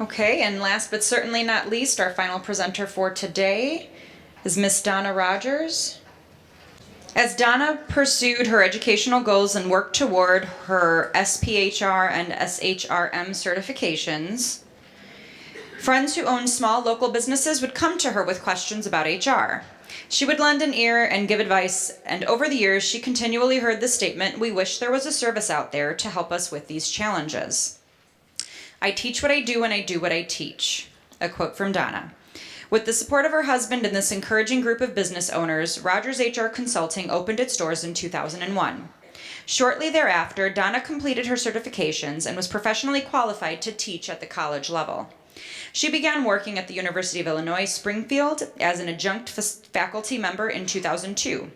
Okay, and last but certainly not least, our final presenter for today is Miss Donna Rogers. As Donna pursued her educational goals and worked toward her SPHR and SHRM certifications, friends who owned small local businesses would come to her with questions about HR. She would lend an ear and give advice, and over the years she continually heard the statement, "We wish there was a service out there to help us with these challenges." "I teach what I do and I do what I teach," a quote from Donna. With the support of her husband and this encouraging group of business owners, Rogers HR Consulting opened its doors in 2001. Shortly thereafter, Donna completed her certifications and was professionally qualified to teach at the college level. She began working at the University of Illinois Springfield as an adjunct faculty member in 2002.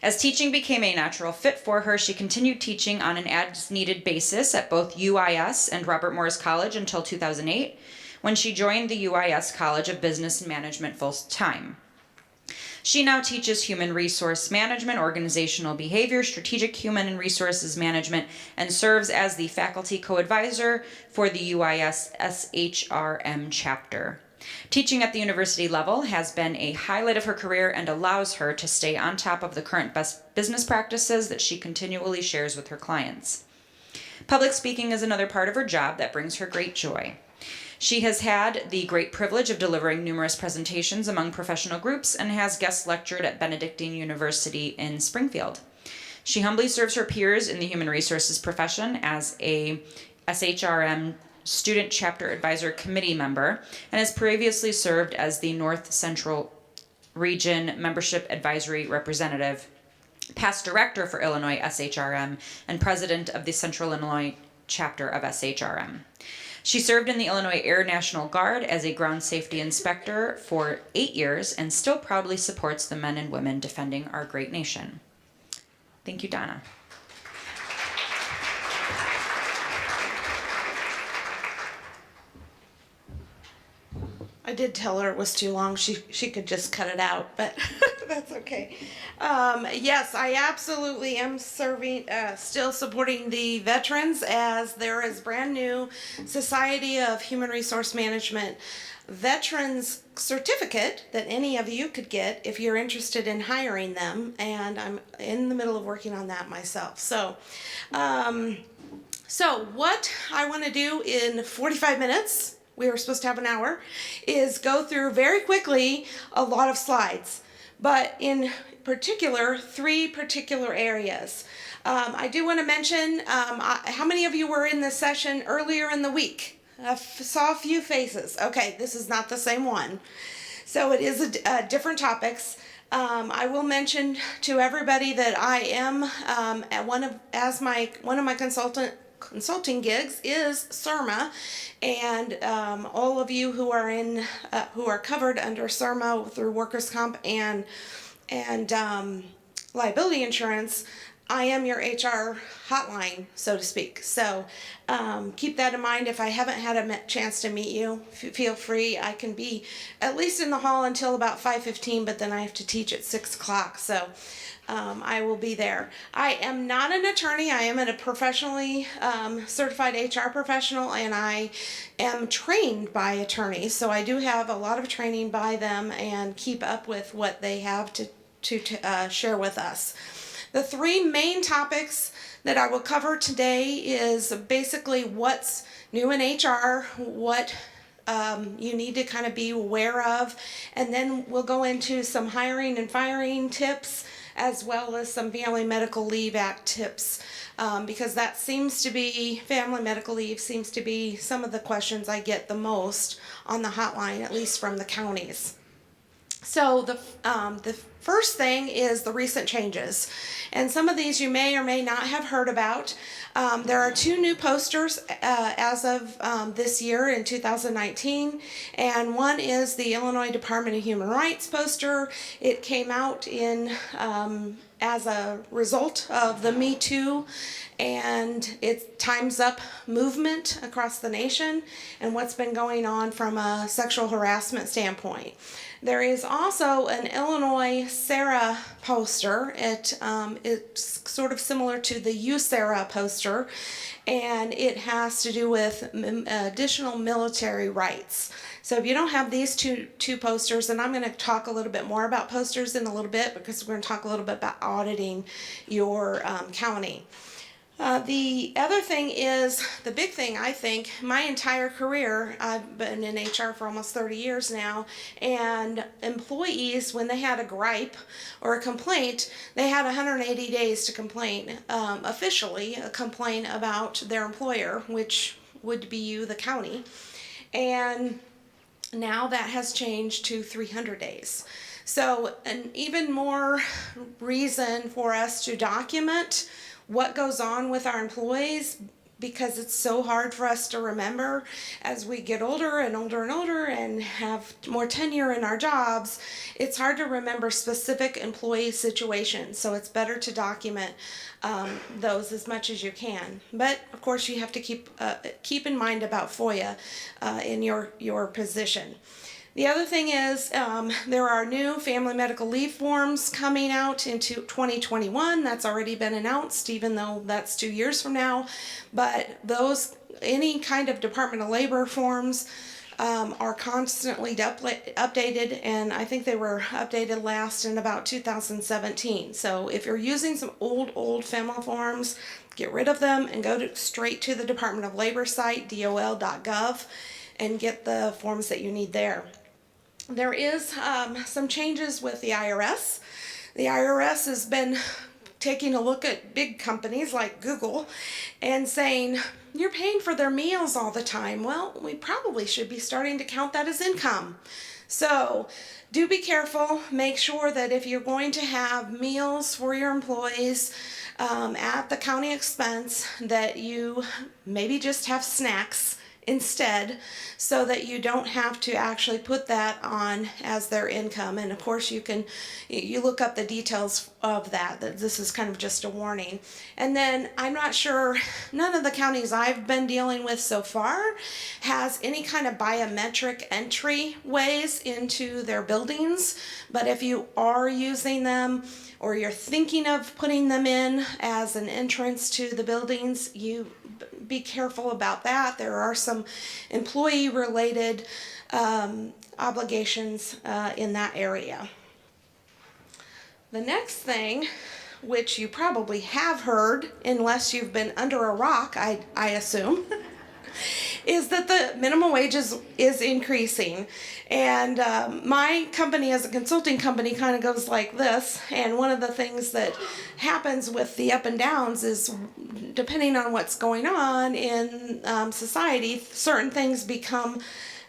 As teaching became a natural fit for her, she continued teaching on an as-needed basis at both UIS and Robert Morris College until 2008, when she joined the UIS College of Business and Management full-time. She now teaches human resource management, organizational behavior, strategic human and resources management, and serves as the faculty co-advisor for the UIS SHRM chapter. Teaching at the university level has been a highlight of her career and allows her to stay on top of the current best business practices that she continually shares with her clients. Public speaking is another part of her job that brings her great joy. She has had the great privilege of delivering numerous presentations among professional groups and has guest lectured at Benedictine University in Springfield. She humbly serves her peers in the human resources profession as a SHRM Student Chapter Advisor Committee member and has previously served as the North Central Region Membership Advisory Representative, past Director for Illinois SHRM, and President of the Central Illinois Chapter of SHRM. She served in the Illinois Air National Guard as a ground safety inspector for 8 years and still proudly supports the men and women defending our great nation. Thank you, Donna. I did tell her it was too long. She could just cut it out, but that's okay. Yes, I absolutely am serving, still supporting the veterans as there is brand new Society of Human Resource Management veterans certificate that any of you could get if you're interested in hiring them, and I'm in the middle of working on that myself. So what I want to do in 45 minutes, we were supposed to have an hour, is go through very quickly a lot of slides, but in particular, 3 particular areas. I do want to mention, how many of you were in this session earlier in the week? I saw a few faces. Okay, this is not the same one. So it is different topics. I will mention to everybody that I am one of my consulting gigs is CIRMA, and all of you who are covered under CIRMA through workers' comp and liability insurance, I am your HR hotline, so to speak. So keep that in mind. If I haven't had a chance to meet you, feel free. I can be at least in the hall until about 5:15, but then I have to teach at 6 o'clock. So I will be there. I am not an attorney. I am a professionally certified HR professional, and I am trained by attorneys. So I do have a lot of training by them and keep up with what they have to share with us. The 3 main topics that I will cover today is basically what's new in HR, what you need to kind of be aware of, and then we'll go into some hiring and firing tips, as well as some Family Medical Leave Act tips, because that seems to be, family medical leave seems to be some of the questions I get the most on the hotline, at least from the counties. So the first thing is the recent changes, and some of these you may or may not have heard about. There are 2 new posters as of this year in 2019, and one is the Illinois Department of Human Rights poster. It came out in as a result of the Me Too and it's Time's Up movement across the nation and what's been going on from a sexual harassment standpoint. There is also an Illinois SARA poster. It's sort of similar to the USARA poster, and it has to do with additional military rights. So if you don't have these two posters, and I'm going to talk a little bit more about posters in a little bit, because we're going to talk a little bit about auditing your county. The other thing is, the big thing, I think, my entire career, I've been in HR for almost 30 years now, and employees, when they had a gripe or a complaint, they had 180 days to complain, officially complain about their employer, which would be you, the county. And now that has changed to 300 days. So an even more reason for us to document what goes on with our employees, because it's so hard for us to remember as we get older and older and older and have more tenure in our jobs. It's hard to remember specific employee situations, so it's better to document those as much as you can. But of course, you have to keep in mind about FOIA in your position. The other thing is, there are new family medical leave forms coming out into 2021. That's already been announced, even though that's 2 years from now. But any kind of Department of Labor forms are constantly updated, and I think they were updated last in about 2017. So if you're using some old FEMA forms, get rid of them and go straight to the Department of Labor site, dol.gov, and get the forms that you need there. There is some changes with the IRS. The IRS has been taking a look at big companies like Google and saying, you're paying for their meals all the time. Well, we probably should be starting to count that as income. So do be careful. Make sure that if you're going to have meals for your employees at the county expense, that you maybe just have snacks instead, so that you don't have to actually put that on as their income. And of course, you look up the details of that this is kind of just a warning. And then I'm not sure, none of the counties I've been dealing with so far has any kind of biometric entry ways into their buildings, but if you are using them, or you're thinking of putting them in as an entrance to the buildings, you be careful about that. There are some employee-related obligations in that area. The next thing, which you probably have heard, unless you've been under a rock, I assume, is that the minimum wage is increasing. And my company, as a consulting company, kind of goes like this. And one of the things that happens with the up and downs is, depending on what's going on in society, certain things become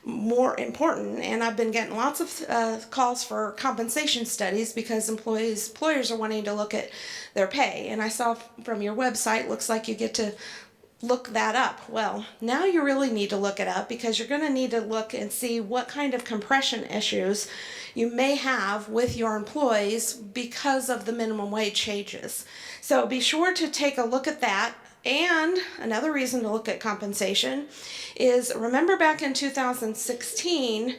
more important. And I've been getting lots of calls for compensation studies, because employers are wanting to look at their pay. And I saw from your website, looks like you get to look that up. Well, now you really need to look it up, because you're going to need to look and see what kind of compression issues you may have with your employees because of the minimum wage changes. So be sure to take a look at that. And another reason to look at compensation is, remember back in 2016,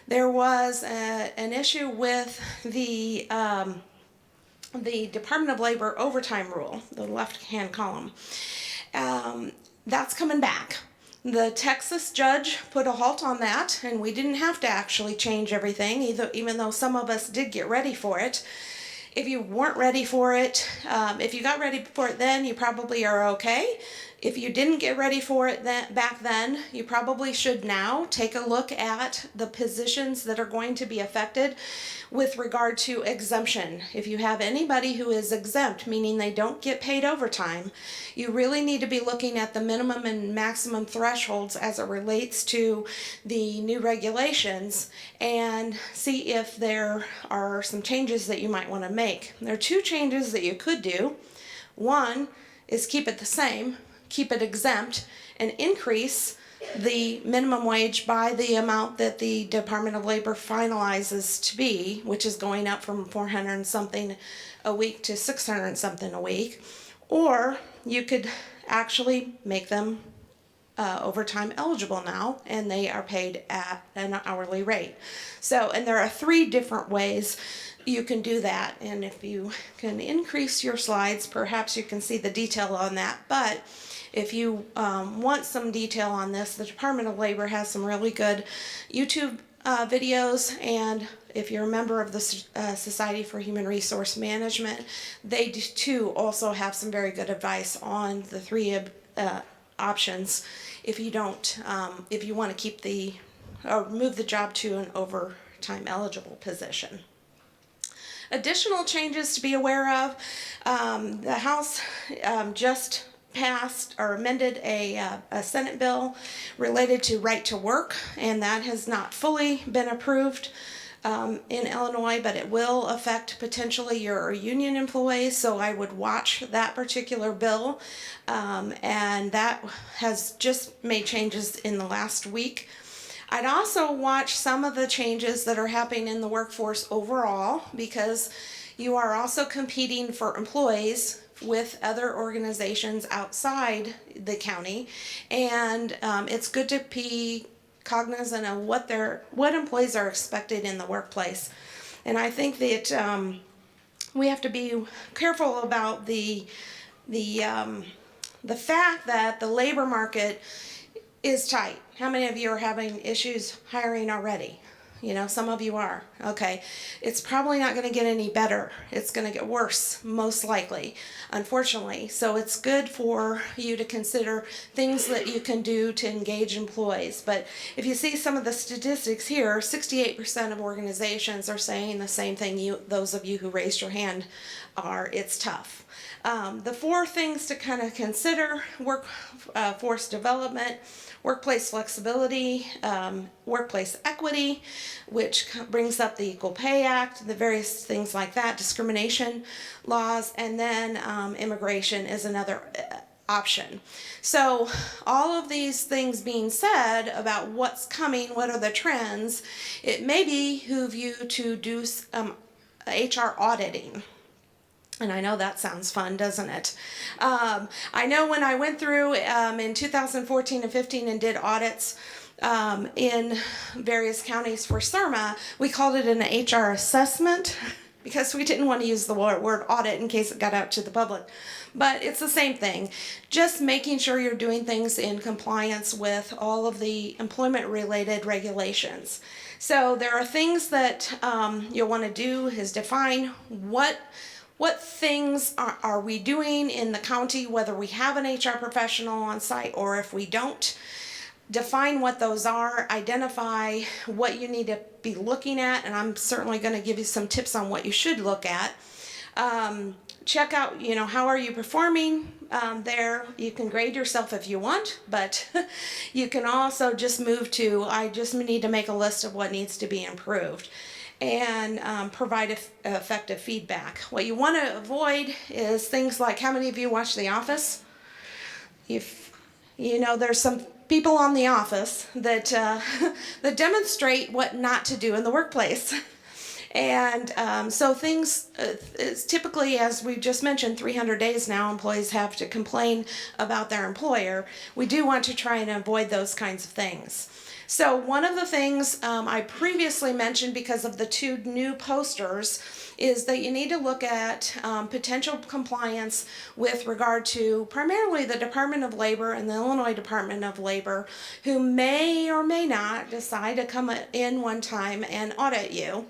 there was an issue with the Department of Labor overtime rule, the left-hand column. That's coming back. The Texas judge put a halt on that, and we didn't have to actually change everything, even though some of us did get ready for it. If you weren't ready for it, if you got ready for it then, you probably are okay. If you didn't get ready for it back then, you probably should now take a look at the positions that are going to be affected with regard to exemption. If you have anybody who is exempt, meaning they don't get paid overtime, you really need to be looking at the minimum and maximum thresholds as it relates to the new regulations, and see if there are some changes that you might want to make. There are two changes that you could do. One is keep it the same, keep it exempt, and increase the minimum wage by the amount that the Department of Labor finalizes to be, which is going up from 400 and something a week to 600 and something a week. Or you could actually make them overtime eligible now, and they are paid at an hourly rate. So, and there are three different ways you can do that. And if you can increase your slides, perhaps you can see the detail on that. But if you want some detail on this, the Department of Labor has some really good YouTube videos, and if you're a member of the Society for Human Resource Management, they too also have some very good advice on the three options if you don't, if you want to keep or move the job to an overtime eligible position. Additional changes to be aware of, the House just passed or amended a Senate bill related to right to work, and that has not fully been approved in Illinois, but it will affect potentially your union employees, so I would watch that particular bill, and that has just made changes in the last week. I'd also watch some of the changes that are happening in the workforce overall, because you are also competing for employees with other organizations outside the county, and it's good to be cognizant of what employees are expected in the workplace. And I think that we have to be careful about the fact that the labor market is tight. How many of you are having issues hiring already? You know, some of you are. Okay. It's probably not going to get any better. It's going to get worse, most likely, unfortunately. So it's good for you to consider things that you can do to engage employees. But if you see some of the statistics here, 68% of organizations are saying the same thing those of you who raised your hand are. It's tough. The four things to kind of consider: workforce development, workplace flexibility, workplace equity, which brings up the Equal Pay Act, the various things like that, discrimination laws, and then immigration is another option. So all of these things being said about what's coming, what are the trends, it may behoove you to do HR auditing. And I know that sounds fun, doesn't it? I know when I went through in 2014 and 15 and did audits in various counties for CIRMA, we called it an HR assessment because we didn't want to use the word audit in case it got out to the public. But it's the same thing. Just making sure you're doing things in compliance with all of the employment-related regulations. So there are things that you'll want to do is define what things are we doing in the county, whether we have an HR professional on site or if we don't. Define what those are, identify what you need to be looking at, and I'm certainly going to give you some tips on what you should look at. Check out, how are you performing there. You can grade yourself if you want, but you can also just move to, I just need to make a list of what needs to be improved, and provide effective feedback. What you want to avoid is things like, how many of you watch The Office? There's some people on The Office that that demonstrate what not to do in the workplace. And so things, it's typically, as we just mentioned, 300 days now employees have to complain about their employer. We do want to try and avoid those kinds of things. So one of the things I previously mentioned because of the two new posters is that you need to look at potential compliance with regard to primarily the Department of Labor and the Illinois Department of Labor, who may or may not decide to come in one time and audit you.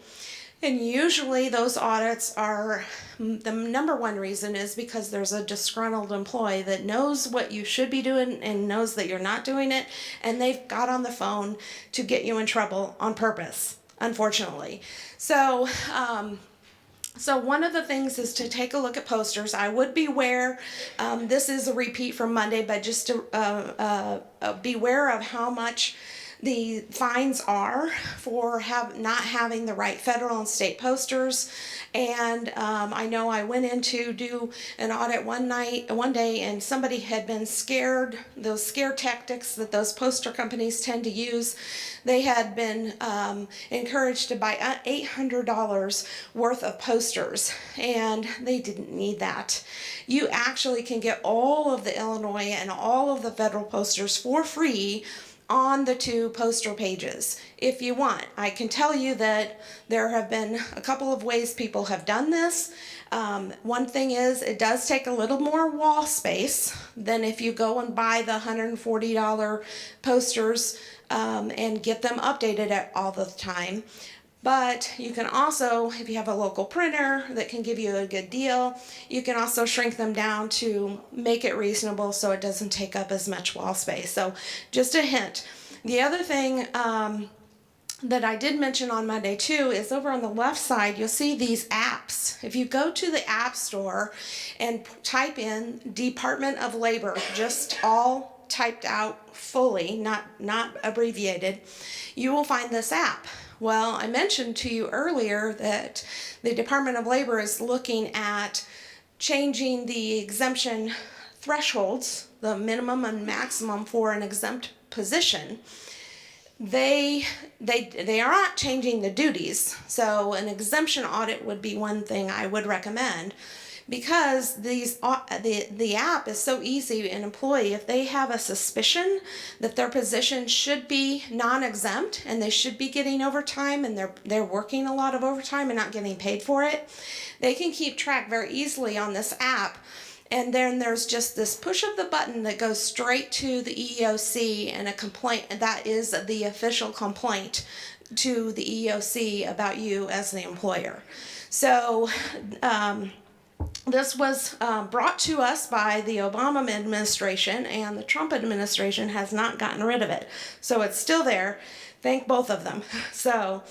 And usually those audits are, the number one reason is because there's a disgruntled employee that knows what you should be doing and knows that you're not doing it, and they've got on the phone to get you in trouble on purpose, unfortunately. So one of the things is to take a look at posters. I would beware, this is a repeat from Monday, but just to beware of how much the fines are for not having the right federal and state posters. And I know I went in to do an audit one day, and somebody had been scared, those scare tactics that those poster companies tend to use. They had been encouraged to buy $800 worth of posters, and they didn't need that. You actually can get all of the Illinois and all of the federal posters for free on the 2 poster pages if you want. I can tell you that there have been a couple of ways people have done this. One thing is it does take a little more wall space than if you go and buy the $140 posters and get them updated all the time. But you can also, if you have a local printer that can give you a good deal, you can also shrink them down to make it reasonable so it doesn't take up as much wall space. So just a hint. The other thing that I did mention on Monday too is over on the left side you'll see these apps. If you go to the App Store and type in Department of Labor, just all typed out fully, not abbreviated, you will find this app. Well, I mentioned to you earlier that the Department of Labor is looking at changing the exemption thresholds, the minimum and maximum for an exempt position. They are not changing the duties, so an exemption audit would be one thing I would recommend, because the app is so easy. An employee, if they have a suspicion that their position should be non-exempt and they should be getting overtime and they're working a lot of overtime and not getting paid for it, they can keep track very easily on this app. And then there's just this push of the button that goes straight to the EEOC and a complaint, and that is the official complaint to the EEOC about you as the employer. So this was brought to us by the Obama administration, and the Trump administration has not gotten rid of it. So it's still there. Thank both of them. So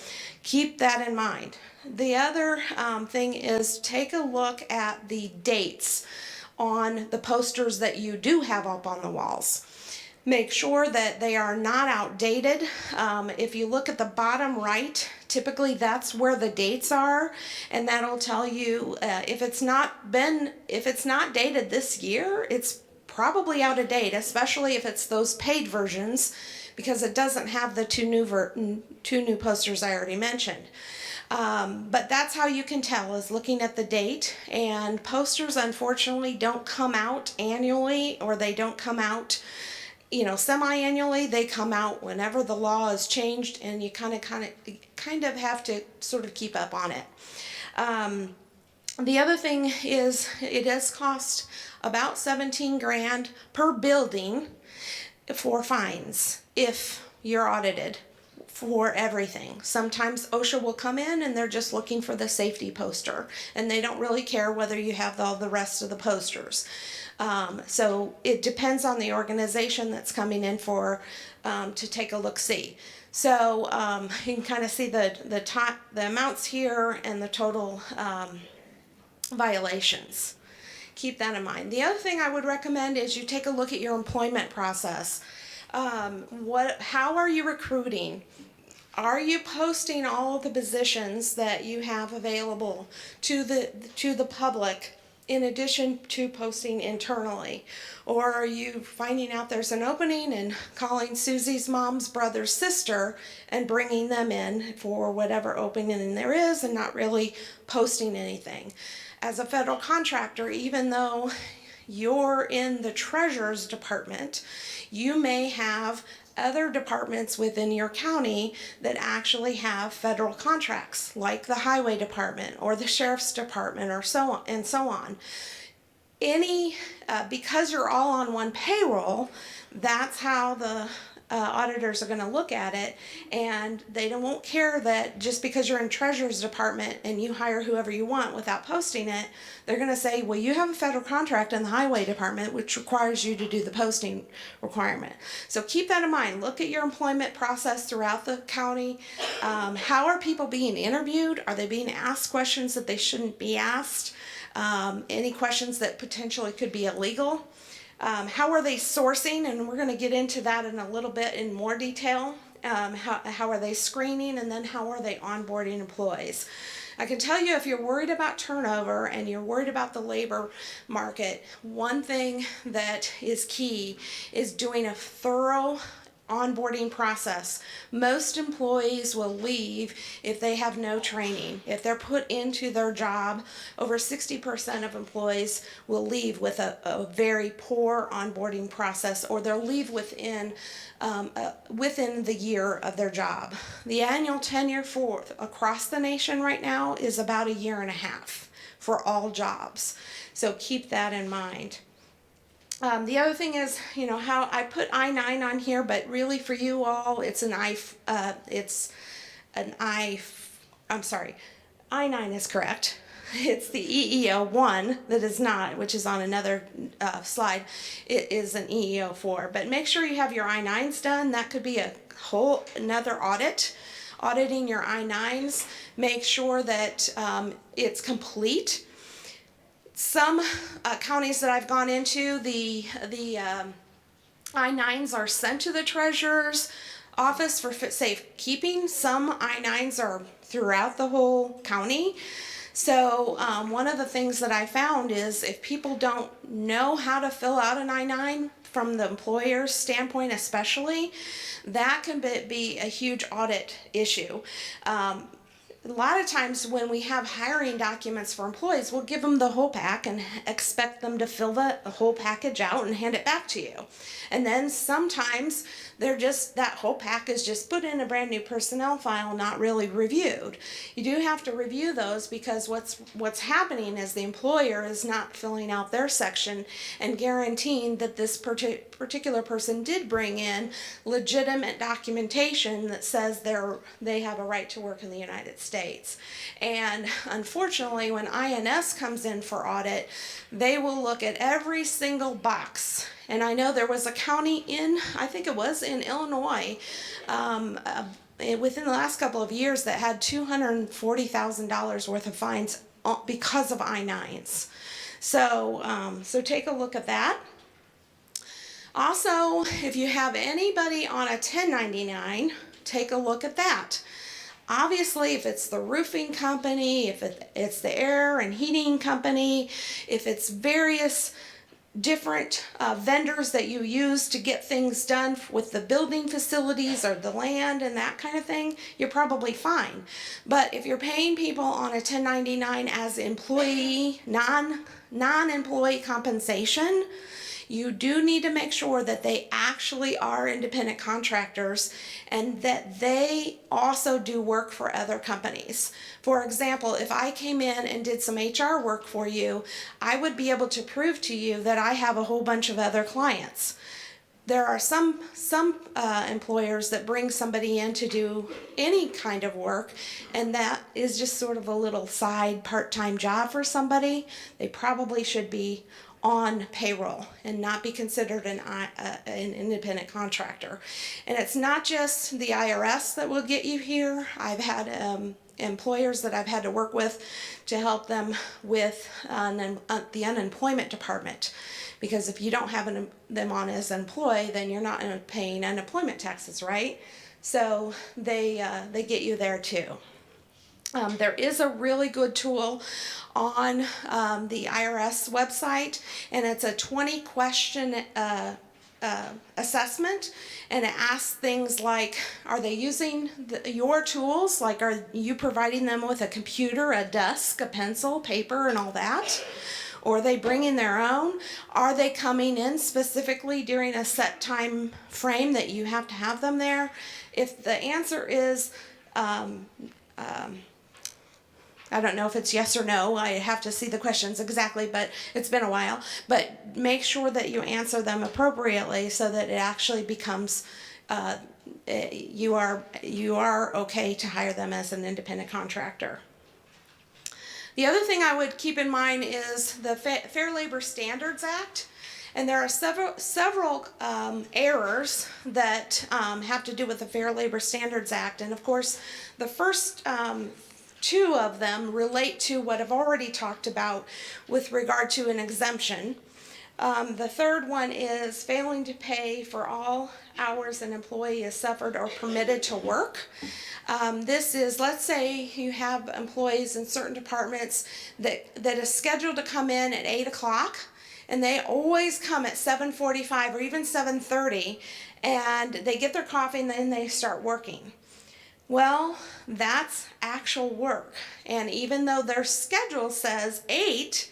keep that in mind. The other thing is take a look at the dates on the posters that you do have up on the walls. Make sure that they are not outdated. If you look at the bottom right, typically that's where the dates are, and that'll tell you if it's not dated this year, it's probably out of date, especially if it's those paid versions, because it doesn't have the two new posters I already mentioned. But that's how you can tell, is looking at the date. And posters unfortunately don't come out annually, or they don't come out semi-annually. They come out whenever the law is changed, and you kind of have to sort of keep up on it. The other thing is it does cost about $17,000 per building for fines if you're audited for everything. Sometimes OSHA will come in and they're just looking for the safety poster, and they don't really care whether you have all the rest of the posters. So it depends on the organization that's coming in for to take a look-see. So you can kind of see the amounts here and the total violations. Keep that in mind. The other thing I would recommend is you take a look at your employment process. How are you recruiting? Are you posting all of the positions that you have available to the public in addition to posting internally? Or are you finding out there's an opening and calling Susie's mom's brother's sister and bringing them in for whatever opening there is and not really posting anything? As a federal contractor, even though you're in the treasurer's department, you may have other departments within your county that actually have federal contracts, like the highway department or the sheriff's department, or so on and so on. Because you're all on one payroll, that's how the auditors are going to look at it, and they won't care that just because you're in treasurer's department and you hire whoever you want without posting it. They're going to say, well, you have a federal contract in the highway department which requires you to do the posting requirement. So keep that in mind. Look at your employment process throughout the county. How are people being interviewed? Are they being asked questions that they shouldn't be asked? Any questions that potentially could be illegal? How are they sourcing? And we're going to get into that in a little bit in more detail. How are they screening, and then how are they onboarding employees? I can tell you, if you're worried about turnover and you're worried about the labor market, one thing that is key is doing a thorough onboarding process. Most employees will leave if they have no training. If they're put into their job, over 60% of employees will leave with a very poor onboarding process, or they'll leave within the year of their job. The annual tenure for across the nation right now is about a year and a half for all jobs. So keep that in mind. The other thing is, how I put I-9 on here, but really for you all, I-9 is correct. It's the EEO1 that is not, which is on another slide. It is an EEO4, but make sure you have your I-9s done. That could be another audit. Auditing your I-9s, make sure that it's complete. Some counties that I've gone into, the I-9s are sent to the treasurer's office for safekeeping. Some I-9s are throughout the whole county. So one of the things that I found is if people don't know how to fill out an I-9, from the employer's standpoint especially, that can be a huge audit issue. A lot of times when we have hiring documents for employees, we'll give them the whole pack and expect them to fill the whole package out and hand it back to you. And then sometimes that whole pack is just put in a brand new personnel file, not really reviewed. You do have to review those, because what's happening is the employer is not filling out their section and guaranteeing that this particular person did bring in legitimate documentation that says they have a right to work in the United States. And unfortunately, when INS comes in for audit, they will look at every single box. And I know there was a county I think it was in Illinois, within the last couple of years, that had $240,000 worth of fines because of I-9s. So take a look at that. Also, if you have anybody on a 1099, take a look at that. Obviously, if it's the roofing company, if it's the air and heating company, if it's various different vendors that you use to get things done with the building facilities or the land and that kind of thing, you're probably fine. But if you're paying people on a 1099 as employee, non-employee compensation, you do need to make sure that they actually are independent contractors and that they also do work for other companies. For example, if I came in and did some HR work for you, I would be able to prove to you that I have a whole bunch of other clients. There are some employers that bring somebody in to do any kind of work, and that is just sort of a little side part-time job for somebody. They probably should be on payroll and not be considered an independent contractor. And it's not just the IRS that will get you here. I've had employers that I've had to work with to help them with the unemployment department, because if you don't have them on as an employee, then you're not paying unemployment taxes, right? So they get you there too. There is a really good tool on the IRS website, and it's a 20-question assessment, and it asks things like, are they using your tools? Like, are you providing them with a computer, a desk, a pencil, paper, and all that? Or are they bringing their own? Are they coming in specifically during a set time frame that you have to have them there? If the answer is I don't know if it's yes or no. I have to see the questions exactly, but it's been a while. But make sure that you answer them appropriately so that it actually becomes you are okay to hire them as an independent contractor. The other thing I would keep in mind is the Fair Labor Standards Act. And there are several errors that have to do with the Fair Labor Standards Act. And of course, the first two of them relate to what I've already talked about with regard to an exemption. The third one is failing to pay for all hours an employee is suffered or permitted to work. This is, let's say you have employees in certain departments that is scheduled to come in at 8 o'clock, and they always come at 7:45 or even 7:30, and they get their coffee and then they start working. Well, that's actual work. And even though their schedule says 8,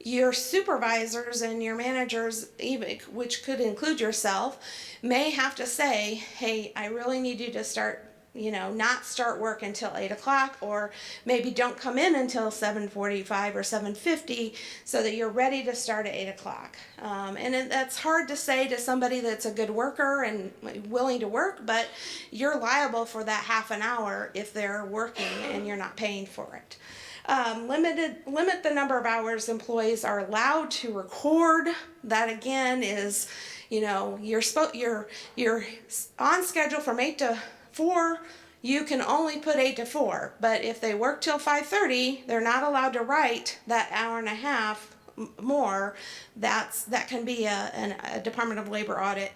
your supervisors and your managers, even, which could include yourself, may have to say, hey, I really need you to start, not start work until 8 o'clock, or maybe don't come in until 7:45 or 7:50 so that you're ready to start at 8 o'clock. That's hard to say to somebody that's a good worker and willing to work, but you're liable for that half an hour if they're working and you're not paying for it. Limit the number of hours employees are allowed to record. That again is, you're on schedule from 8 to 4. You can only put 8 to 4, but if they work till 5:30, they're not allowed to write that hour and a half more. That can be a Department of Labor audit.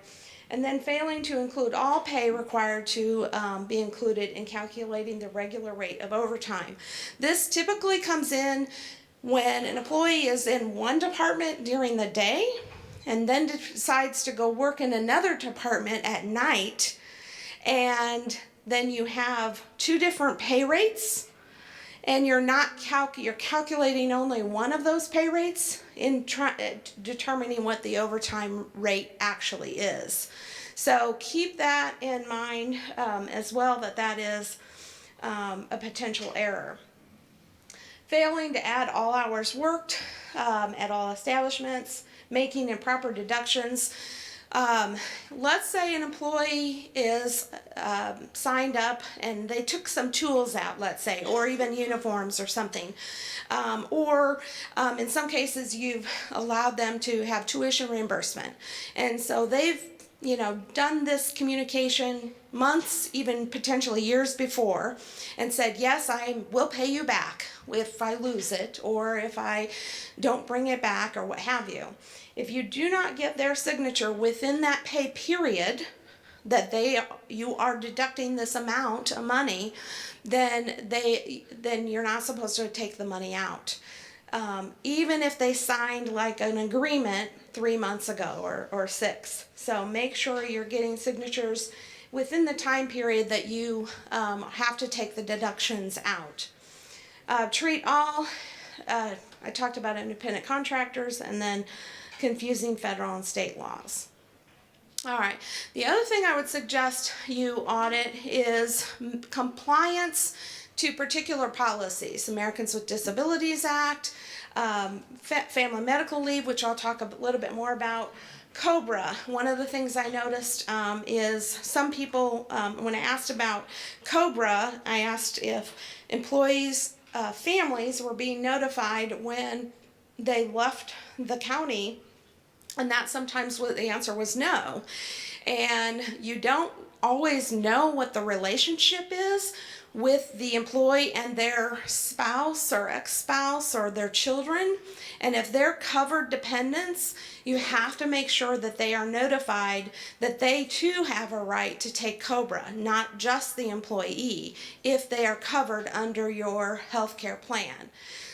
And then failing to include all pay required to be included in calculating the regular rate of overtime. This typically comes in when an employee is in one department during the day and then decides to go work in another department at night, and then you have 2 different pay rates, and you're calculating only one of those pay rates in determining what the overtime rate actually is. So keep that in mind as well, that is a potential error. Failing to add all hours worked at all establishments, making improper deductions. Let's say an employee is signed up and they took some tools out, let's say, or even uniforms or something. Or in some cases you've allowed them to have tuition reimbursement. And so they've done this communication months, even potentially years before, and said, yes, I will pay you back if I lose it or if I don't bring it back or what have you. If you do not get their signature within that pay period that you are deducting this amount of money, then you're not supposed to take the money out. Even if they signed like an agreement 3 months ago or 6. So make sure you're getting signatures within the time period that you have to take the deductions out. Treat all, I talked about independent contractors and then confusing federal and state laws. All right, the other thing I would suggest you audit is compliance to particular policies. Americans with Disabilities Act, Family Medical Leave, which I'll talk a little bit more about. COBRA. One of the things I noticed is some people, when I asked about COBRA, I asked if employees' families were being notified when they left the county, and that sometimes the answer was no. And you don't always know what the relationship is with the employee and their spouse or ex-spouse or their children. And if they're covered dependents, you have to make sure that they are notified that they too have a right to take COBRA, not just the employee, if they are covered under your health care plan.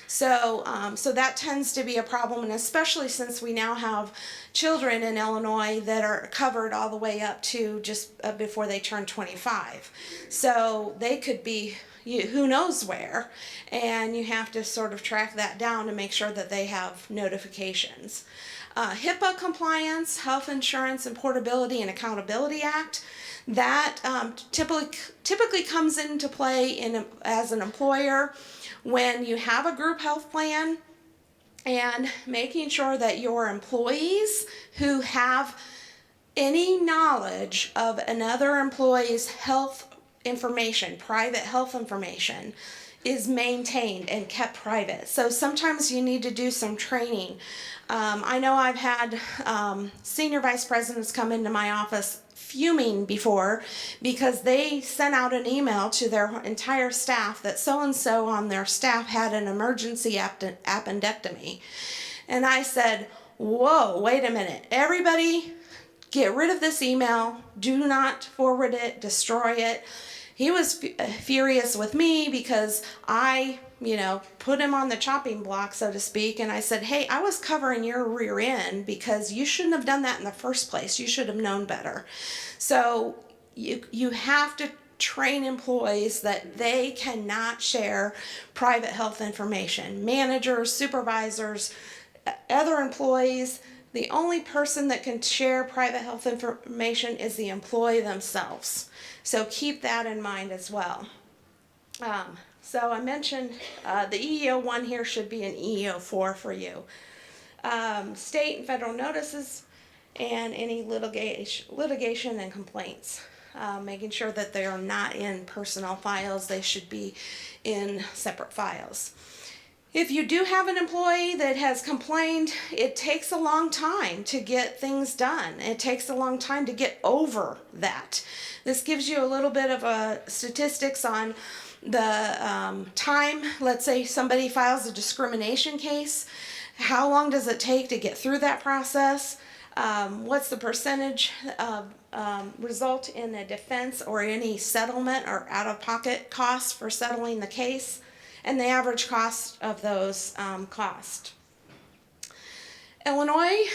So that tends to be a problem, and especially since we now have children in Illinois that are covered all the way up to just before they turn 25. So they could be who knows where, and you have to sort of track that down to make sure that they have notifications. HIPAA compliance, Health Insurance and Portability and Accountability Act, that typically comes into play as an employer when you have a group health plan, and making sure that your employees who have any knowledge of another employee's health information, private health information, is maintained and kept private. So sometimes you need to do some training. I know I've had senior vice presidents come into my office fuming before because they sent out an email to their entire staff that so-and-so on their staff had an emergency appendectomy. And I said, whoa, wait a minute. Everybody get rid of this email. Do not forward it, destroy it. He was furious with me because I put him on the chopping block, so to speak, and I said, hey, I was covering your rear end because you shouldn't have done that in the first place. You should have known better. So you have to train employees that they cannot share private health information. Managers, supervisors, other employees, the only person that can share private health information is the employee themselves. So keep that in mind as well. So I mentioned the EEO1 here should be an EEO4 for you. State and federal notices and any litigation and complaints. Making sure that they are not in personnel files. They should be in separate files. If you do have an employee that has complained, it takes a long time to get things done. It takes a long time to get over that. This gives you a little bit of statistics on the time. Let's say somebody files a discrimination case. How long does it take to get through that process? What's the percentage of result in a defense or any settlement or out-of-pocket costs for settling the case? And the average cost of those costs. Illinois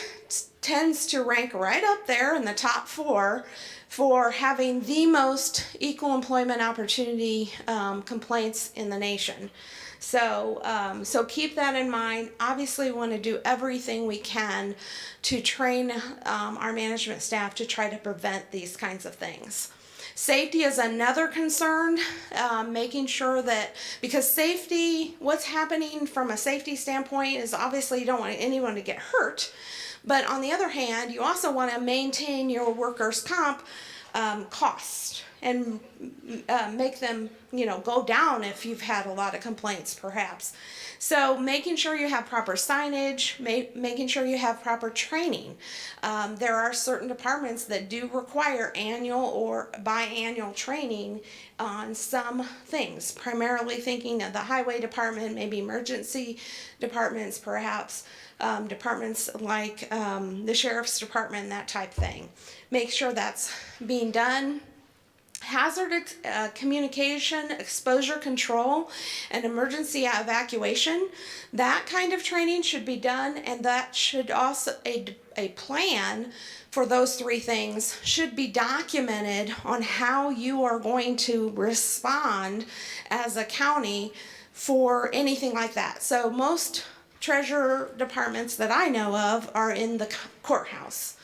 tends to rank right up there in the top 4 for having the most equal employment opportunity complaints in the nation. So keep that in mind. Obviously, we want to do everything we can to train our management staff to try to prevent these kinds of things. Safety is another concern, making sure that, because safety, what's happening from a safety standpoint is obviously you don't want anyone to get hurt, but on the other hand, you also want to maintain your workers' comp costs and make them, go down if you've had a lot of complaints, perhaps. So making sure you have proper signage, making sure you have proper training. There are certain departments that do require annual or biannual training on some things, primarily thinking of the highway department, maybe emergency departments, perhaps departments like the sheriff's department, that type thing. Make sure that's being done. Hazard communication, exposure control, and emergency evacuation. That kind of training should be done, and that should also, a plan for those 3 things should be documented on how you are going to respond as a county for anything like that. So most treasurer departments that I know of are in the courthouse.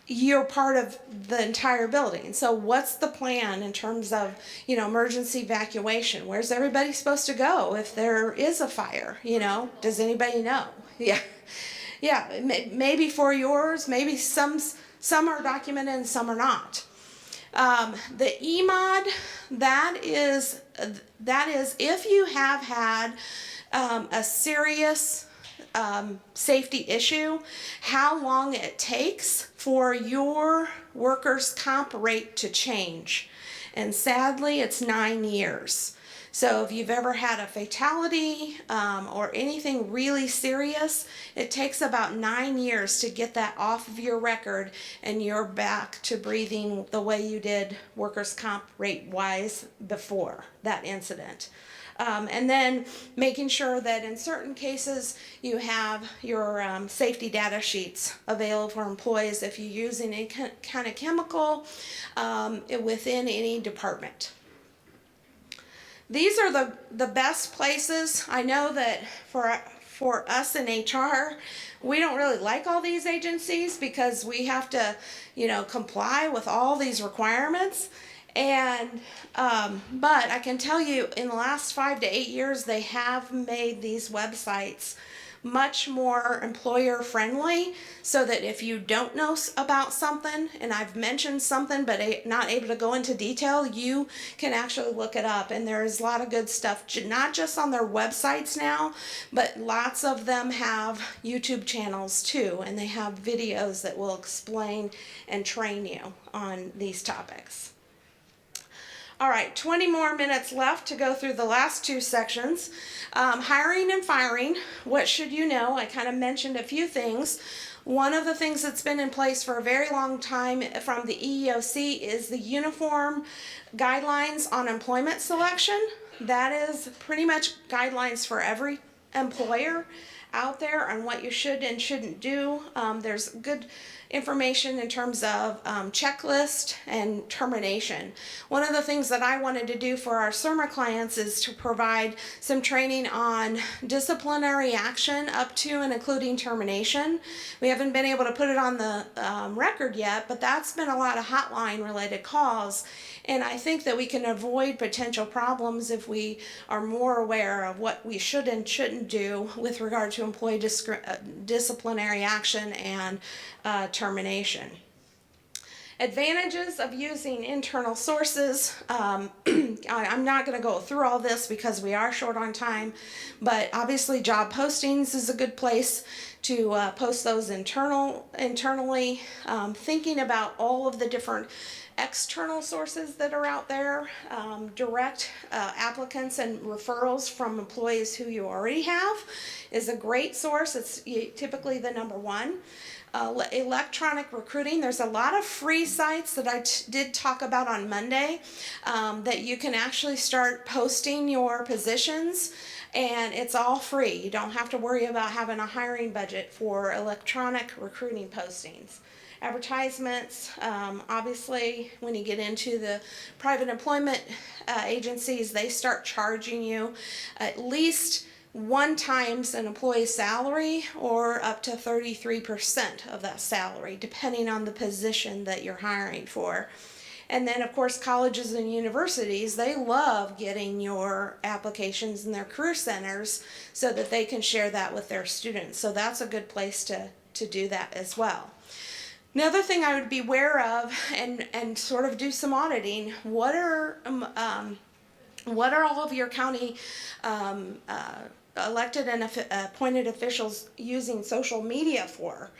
You're part of the entire building. So what's the plan in terms of, emergency evacuation? Where's everybody supposed to go if there is a fire? Does anybody know? Yeah, maybe for yours, maybe some are documented and some are not. The EMOD, that is if you have had a serious safety issue, how long it takes for your workers' comp rate to change. And sadly, it's 9 years. So if you've ever had a fatality or anything really serious, it takes about 9 years to get that off of your record and you're back to breathing the way you did workers' comp rate-wise before that incident. And then making sure that in certain cases you have your safety data sheets available for employees if you're using any kind of chemical within any department. These are the best places. I know that for us in HR, we don't really like all these agencies because we have to, comply with all these requirements. And but I can tell you in the last 5 to 8 years they have made these websites much more employer friendly, so that if you don't know about something and I've mentioned something but not able to go into detail, you can actually look it up. And there's a lot of good stuff, not just on their websites now, but lots of them have YouTube channels too, and they have videos that will explain and train you on these topics. All right, 20 more minutes left to go through the last 2 sections. Hiring and firing, what should you know? I kind of mentioned a few things. One of the things that's been in place for a very long time from the EEOC is the uniform guidelines on employment selection. that is pretty much guidelines for every employer out there on what you should and shouldn't do. There's good information in terms of checklist and termination. One of the things that I wanted to do for our SERMA clients is to provide some training on disciplinary action up to and including termination. We haven't been able to put it on the record yet, but that's been a lot of hotline related calls, and I think that we can avoid potential problems if we are more aware of what we should and shouldn't do with regard to employee disciplinary action and termination. Advantages of using internal sources. I'm not going to go through all this because we are short on time, but obviously job postings is a good place to post those internally. Thinking about all of the different external sources that are out there, direct applicants and referrals from employees who you already have is a great source. It's typically the number one. Electronic recruiting. There's a lot of free sites that I did talk about on Monday that you can actually start posting your positions, and it's all free. You don't have to worry about having a hiring budget for electronic recruiting postings. Advertisements, obviously when you get into the private employment agencies, they start charging you at least 1 times an employee's salary or up to 33% of that salary, depending on the position that you're hiring for. And then of course colleges and universities, they love getting your applications in their career centers so that they can share that with their students. So that's a good place to do that as well. Another thing I would be aware of and sort of do some auditing, what are all of your county elected and appointed officials using social media for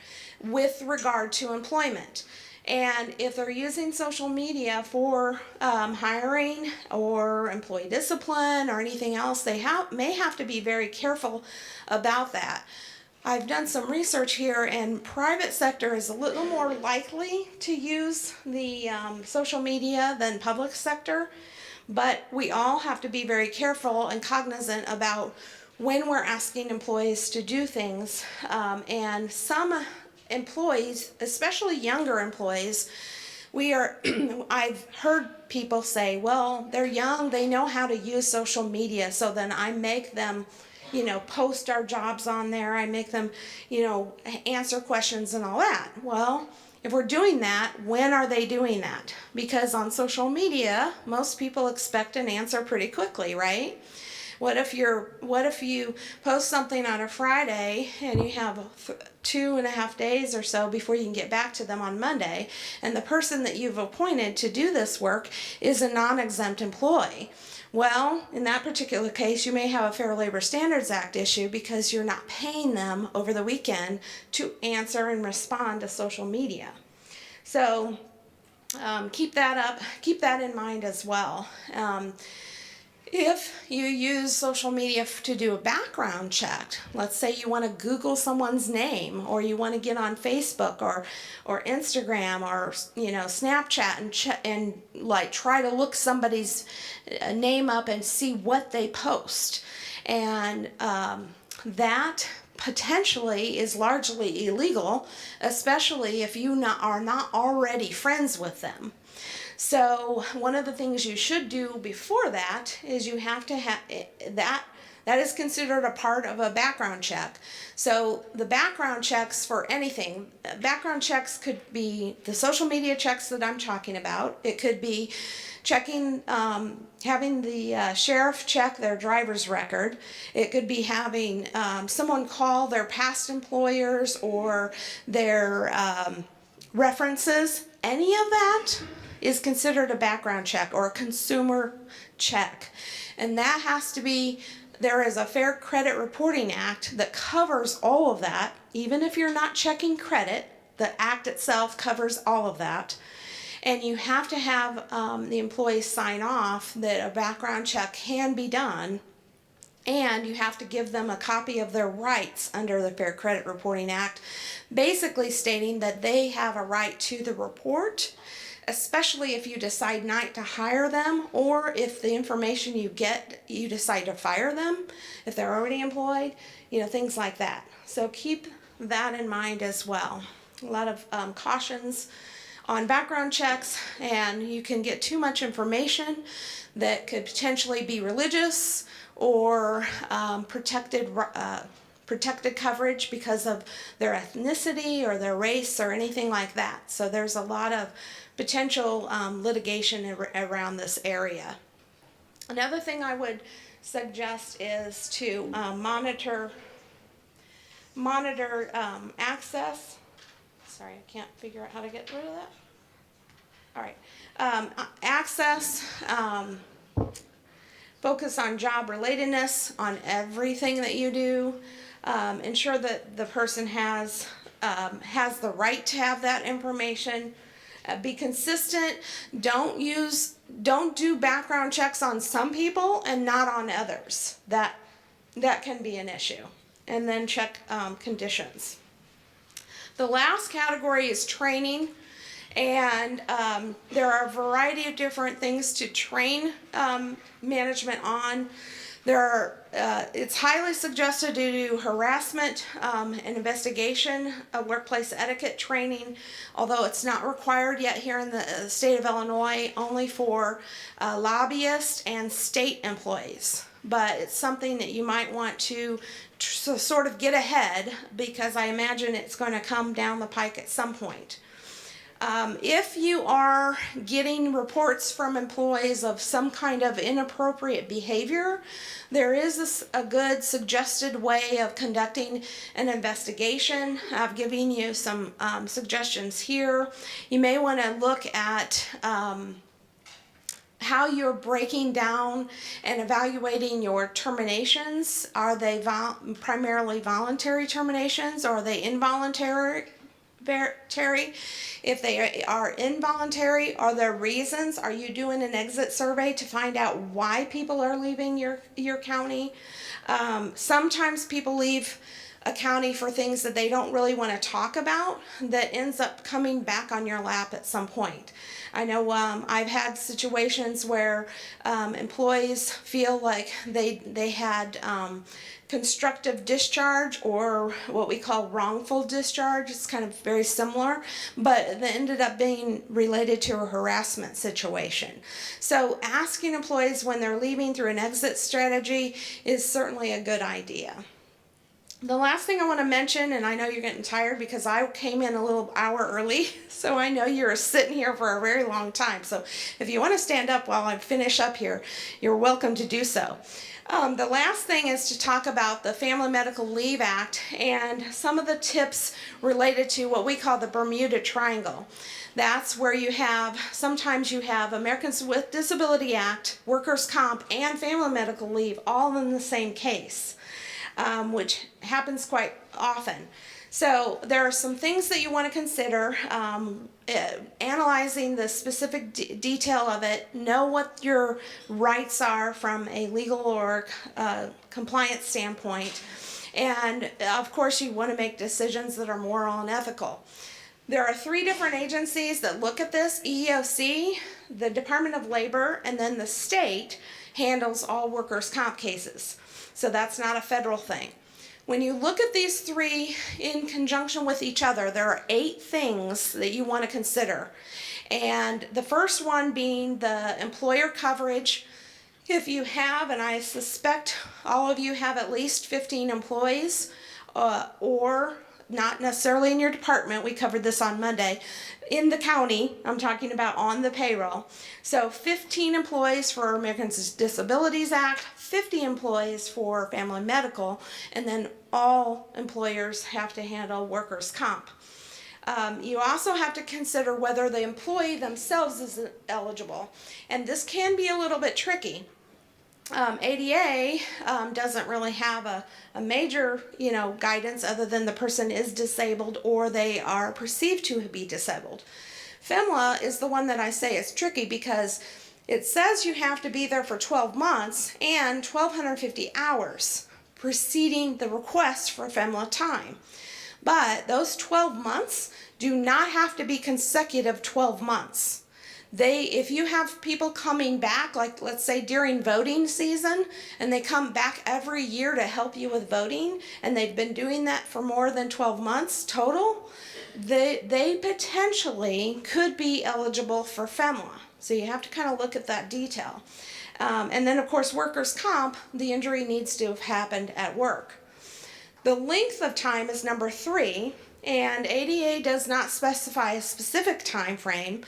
with regard to employment? And if they're using social media for hiring or employee discipline or anything else, they may have to be very careful about that. I've done some research here, and private sector is a little more likely to use the social media than public sector, but we all have to be very careful and cognizant about when we're asking employees to do things. And some employees, especially younger employees, I've heard people say, well, they're young, they know how to use social media, so then I make them post our jobs on there. I make them, answer questions and all that. Well, if we're doing that, when are they doing that? Because on social media, most people expect an answer pretty quickly, right? What if you post something on a Friday and you have 2.5 days or so before you can get back to them on Monday, and the person that you've appointed to do this work is a non-exempt employee? Well, in that particular case, you may have a Fair Labor Standards Act issue because you're not paying them over the weekend to answer and respond to social media. So keep that in mind as well. If you use social media to do a background check, let's say you want to Google someone's name, or you want to get on Facebook or Instagram or Snapchat and try to look somebody's name up and see what they post, and that potentially is largely illegal, especially if you are not already friends with them. So one of the things you should do before that is you have to have that is considered a part of a background check. So the background checks for anything, background checks could be the social media checks that I'm talking about. It could be checking, having the sheriff check their driver's record. It could be having someone call their past employers or their references. Any of that is considered a background check or a consumer check. And that has to be, there is a Fair Credit Reporting Act that covers all of that. Even if you're not checking credit, the act itself covers all of that. And you have to have the employee sign off that a background check can be done, and you have to give them a copy of their rights under the Fair Credit Reporting Act, basically stating that they have a right to the report, especially if you decide not to hire them, or if the information you get, you decide to fire them, if they're already employed, things like that. So keep that in mind as well. A lot of cautions on background checks, and you can get too much information that could potentially be religious or protected coverage because of their ethnicity or their race or anything like that. So there's a lot of potential litigation around this area. Another thing I would suggest is to monitor access. Sorry, I can't figure out how to get rid of that. All right, access. Focus on job relatedness on everything that you do. Ensure that the person has the right to have that information. Be consistent. Don't do background checks on some people and not on others. That can be an issue. And then check conditions. The last category is training. And there are a variety of different things to train management on. It's highly suggested to do harassment and investigation, workplace etiquette training, although it's not required yet here in the state of Illinois, only for lobbyists and state employees. But it's something that you might want to sort of get ahead, because I imagine it's going to come down the pike at some point. If you are getting reports from employees of some kind of inappropriate behavior, there is a good suggested way of conducting an investigation. I've given you some suggestions here. You may want to look at how you're breaking down and evaluating your terminations. Are they primarily voluntary terminations, or are they involuntary? If they are involuntary, are there reasons? Are you doing an exit survey to find out why people are leaving your county? Sometimes people leave a county for things that they don't really want to talk about, that ends up coming back on your lap at some point. I know I've had situations where employees feel like they had constructive discharge, or what we call wrongful discharge. It's kind of very similar, but that ended up being related to a harassment situation. So asking employees when they're leaving through an exit strategy is certainly a good idea. The last thing I want to mention, and I know you're getting tired because I came in a little hour early, so I know you're sitting here for a very long time. So if you want to stand up while I finish up here, you're welcome to do so. The last thing is to talk about the Family Medical Leave Act and some of the tips related to what we call the Bermuda Triangle. That's where sometimes you have Americans with Disability Act, Workers' Comp, and Family Medical Leave all in the same case. Which happens quite often. So there are some things that you want to consider, analyzing the specific detail of it, know what your rights are from a legal or compliance standpoint, and of course you want to make decisions that are moral and ethical. There are 3 different agencies that look at this: EEOC, the Department of Labor, and then the state handles all workers' comp cases. So that's not a federal thing. When you look at these 3 in conjunction with each other, there are 8 things that you want to consider. And the first one being the employer coverage. If you have, and I suspect all of you have at least 15 employees, or not necessarily in your department, we covered this on Monday, in the county, I'm talking about on the payroll. So 15 employees for Americans with Disabilities Act, 50 employees for Family Medical, and then all employers have to handle workers' comp. You also have to consider whether the employee themselves is eligible, and this can be a little bit tricky. ADA doesn't really have a major, guidance other than the person is disabled or they are perceived to be disabled. FMLA is the one that I say is tricky because it says you have to be there for 12 months and 1,250 hours preceding the request for FMLA time. But those 12 months do not have to be consecutive 12 months. if you have people coming back, like let's say during voting season, and they come back every year to help you with voting, and they've been doing that for more than 12 months total, they potentially could be eligible for FMLA. So you have to kind of look at that detail. And then of course workers' comp, the injury needs to have happened at work. The length of time is number 3, and ADA does not specify a specific time frame.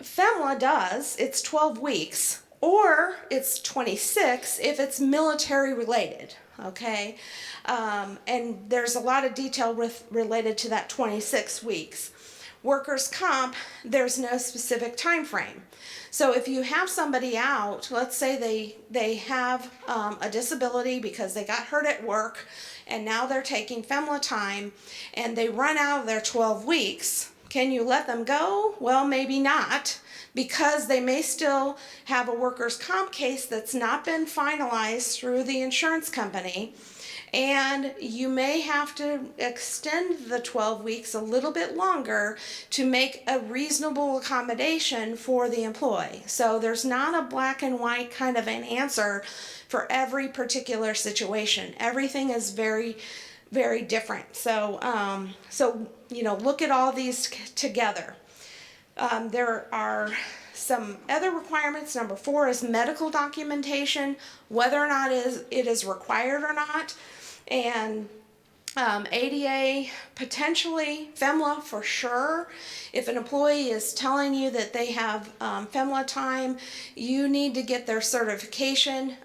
FMLA does. It's 12 weeks, or it's 26 if it's military related, okay? And there's a lot of detail related to that 26 weeks. Workers' comp, there's no specific time frame. So if you have somebody out, let's say they have a disability because they got hurt at work, and now they're taking FMLA time, and they run out of their 12 weeks, can you let them go? Well, maybe not, because they may still have a workers' comp case that's not been finalized through the insurance company, and you may have to extend the 12 weeks a little bit longer to make a reasonable accommodation for the employee. So there's not a black and white kind of an answer for every particular situation. Everything is very, very different. So, look at all these together. There are some other requirements. Number 4 is medical documentation, whether or not it is required or not. And ADA, potentially, FMLA for sure. If an employee is telling you that they have FMLA time, you need to get their certification.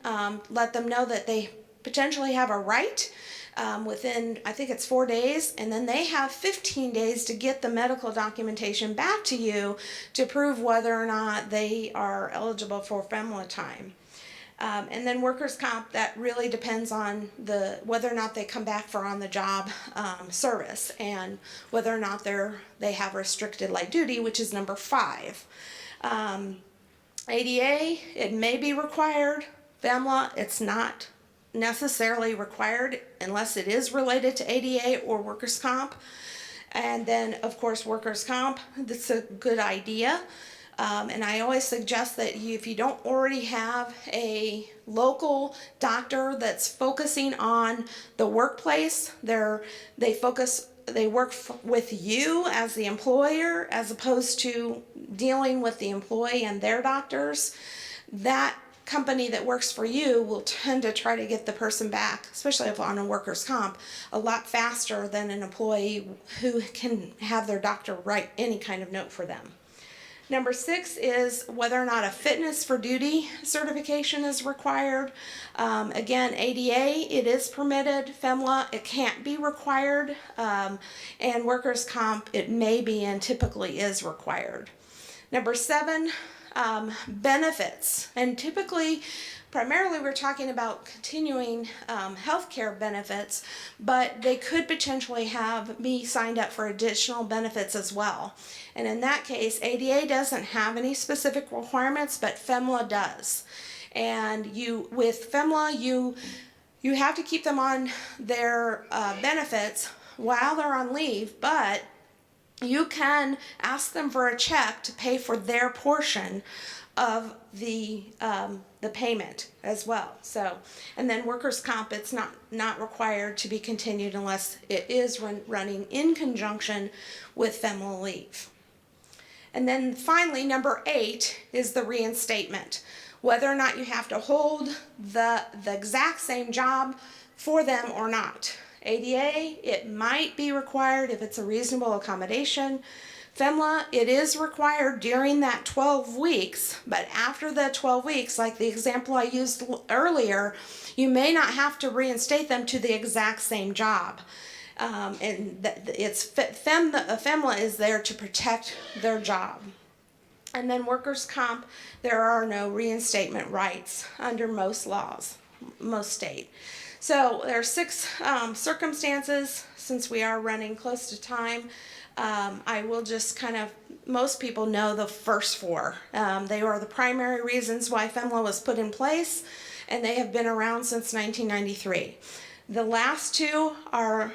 Let them know that they potentially have a right within, I think it's 4 days, and then they have 15 days to get the medical documentation back to you to prove whether or not they are eligible for FMLA time. And then workers' comp, that really depends on whether or not they come back for on-the-job service, and whether or not they have restricted light duty, which is number 5. ADA, it may be required. FMLA, it's not necessarily required unless it is related to ADA or workers' comp. And then, of course, workers' comp, that's a good idea. And I always suggest that if you don't already have a local doctor that's focusing on the workplace, they work with you as the employer as opposed to dealing with the employee and their doctors, that company that works for you will tend to try to get the person back, especially if on a workers' comp, a lot faster than an employee who can have their doctor write any kind of note for them. Number 6 is whether or not a fitness for duty certification is required. Again, ADA, it is permitted. FMLA, it can't be required. And workers' comp, it may be and typically is required. Number 7, benefits. And typically, primarily we're talking about continuing health care benefits, but they could potentially be signed up for additional benefits as well. And in that case, ADA doesn't have any specific requirements, but FMLA does. And with FMLA, you have to keep them on their benefits while they're on leave, but you can ask them for a check to pay for their portion of the payment as well. So, and then workers' comp, it's not required to be continued unless it is running in conjunction with FMLA leave. And then finally, number 8 is the reinstatement. Whether or not you have to hold the exact same job for them or not. ADA, it might be required if it's a reasonable accommodation. FMLA, it is required during that 12 weeks, but after the 12 weeks, like the example I used earlier, you may not have to reinstate them to the exact same job. And FMLA is there to protect their job. And then workers' comp, there are no reinstatement rights under most laws, most state. So there are 6 circumstances. Since we are running close to time, I will just most people know the first 4. They are the primary reasons why FMLA was put in place, and they have been around since 1993. The last two are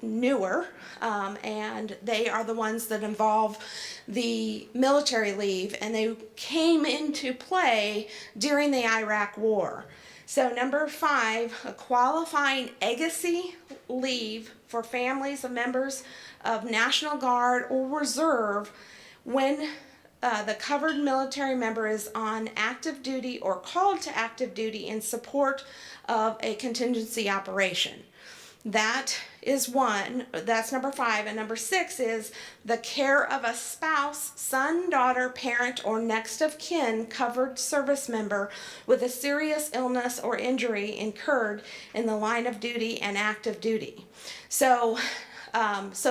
newer, and they are the ones that involve the military leave, and they came into play during the Iraq War. So number 5, a qualifying legacy leave for families of members of National Guard or Reserve when the covered military member is on active duty or called to active duty in support of a contingency operation. That is one. That's number 5. And number 6 is the care of a spouse, son, daughter, parent, or next of kin covered service member with a serious illness or injury incurred in the line of duty and active duty. So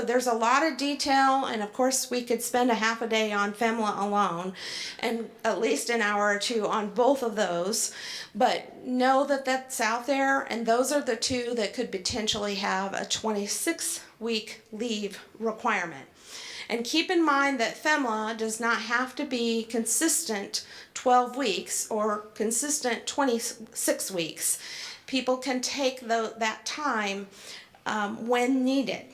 there's a lot of detail, and of course we could spend a half a day on FMLA alone, and at least an hour or two on both of those. But know that that's out there, and those are the two that could potentially have a 26-week leave requirement. And keep in mind that FMLA does not have to be consistent 12 weeks or consistent 26 weeks. People can take that time when needed,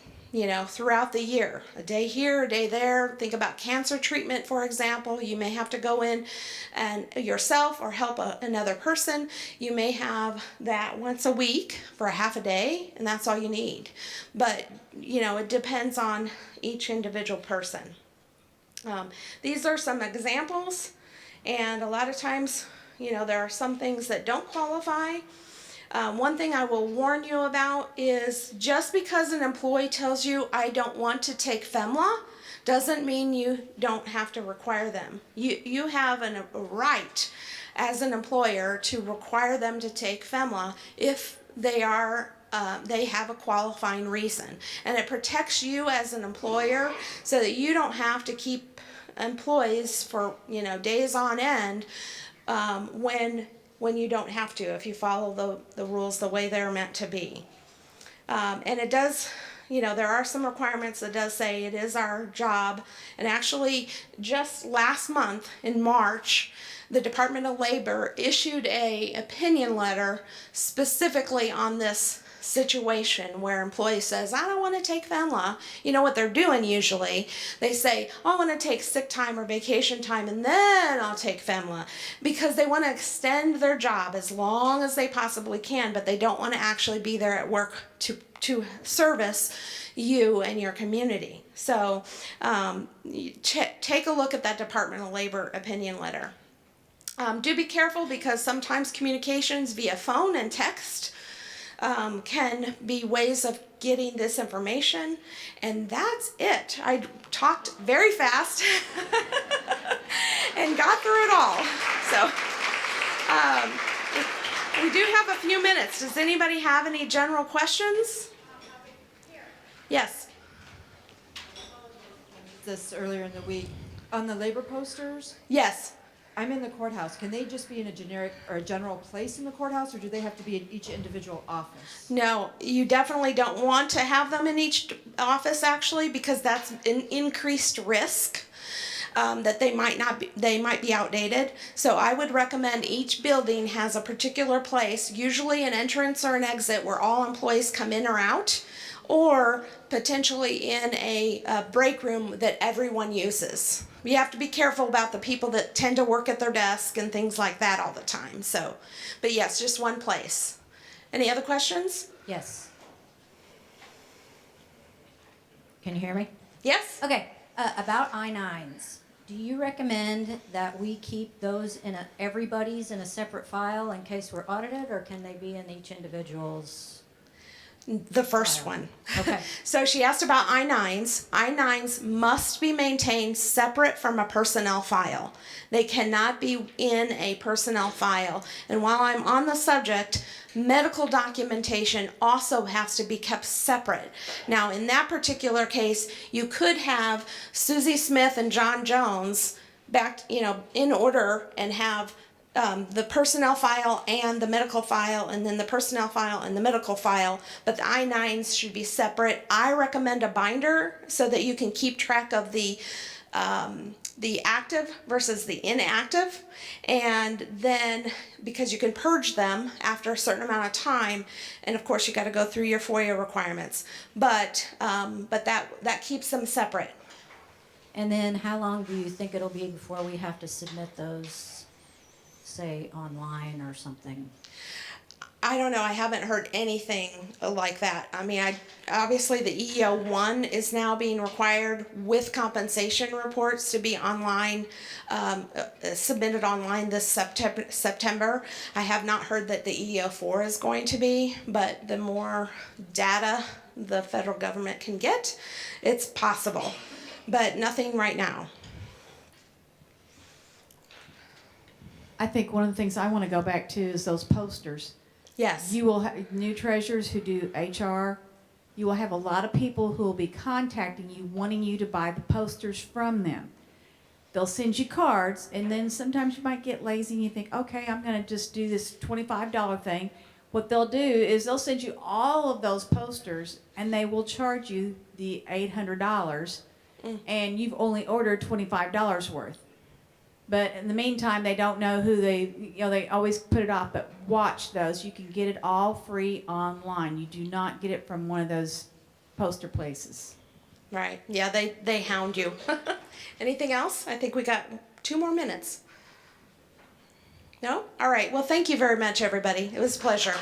throughout the year. A day here, a day there. Think about cancer treatment, for example. You may have to go in and yourself or help another person. You may have that once a week for a half a day, and that's all you need. But, it depends on each individual person. These are some examples, and a lot of times, there are some things that don't qualify. One thing I will warn you about is just because an employee tells you, I don't want to take FMLA, doesn't mean you don't have to require them. You have a right as an employer to require them to take FMLA if they have a qualifying reason. And it protects you as an employer so that you don't have to keep employees for, days on end when you don't have to, if you follow the rules the way they're meant to be. And it does, there are some requirements that does say it is our job. And actually, just last month in March, the Department of Labor issued an opinion letter specifically on this situation where employee says, I don't want to take FMLA. You know what they're doing usually? They say, I want to take sick time or vacation time and then I'll take FMLA, because they want to extend their job as long as they possibly can, but they don't want to actually be there at work to service you and your community. So take a look at that Department of Labor opinion letter. Do be careful, because sometimes communications via phone and text can be ways of getting this information. And that's it. I talked very fast and got through it all. So we do have a few minutes. Does anybody have any general questions? Yes. This earlier in the week on the labor posters. Yes. I'm in the courthouse. Can they just be in a generic or a general place in the courthouse, or do they have to be in each individual office? No, you definitely don't want to have them in each office, actually, because that's an increased risk that they might be outdated. So I would recommend each building has a particular place, usually an entrance or an exit where all employees come in or out, or potentially in a break room that everyone uses. You have to be careful about the people that tend to work at their desk and things like that all the time. So, but yes, just one place. Any other questions? Yes. Can you hear me? Yes? Okay, about I-9s. Do you recommend that we keep those everybody's in a separate file in case we're audited, or can they be in each individual's? The first one. Okay. So she asked about I-9s. I-9s must be maintained separate from a personnel file. They cannot be in a personnel file. And while I'm on the subject, medical documentation also has to be kept separate. Now, in that particular case, you could have Susie Smith and John Jones back, in order, and have the personnel file and the medical file, and then the personnel file and the medical file, but the I-9s should be separate. I recommend a binder so that you can keep track of the the active versus the inactive, and then because you can purge them after a certain amount of time, and of course you got to go through your FOIA requirements, but that keeps them separate. And then how long do you think it'll be before we have to submit those, say, online or something? I don't know. I haven't heard anything like that. I mean, obviously the EEO1 is now being required with compensation reports to be online, submitted online this September. I have not heard that the EEO4 is going to be, but the more data the federal government can get, it's possible, but nothing right now. I think one of the things I want to go back to is those posters. Yes. You will have new treasurers who do HR. You will have a lot of people who will be contacting you, wanting you to buy the posters from them. They'll send you cards, and then sometimes you might get lazy and you think, okay, I'm going to just do this $25 thing. What they'll do is they'll send you all of those posters, and they will charge you the $800, and you've only ordered $25 worth. But in the meantime, they don't know who they always put it off, but watch those. You can get it all free online. You do not get it from one of those poster places. Right. Yeah, they hound you. Anything else? I think we got 2 more minutes. No? All right. Well, thank you very much, everybody. It was a pleasure.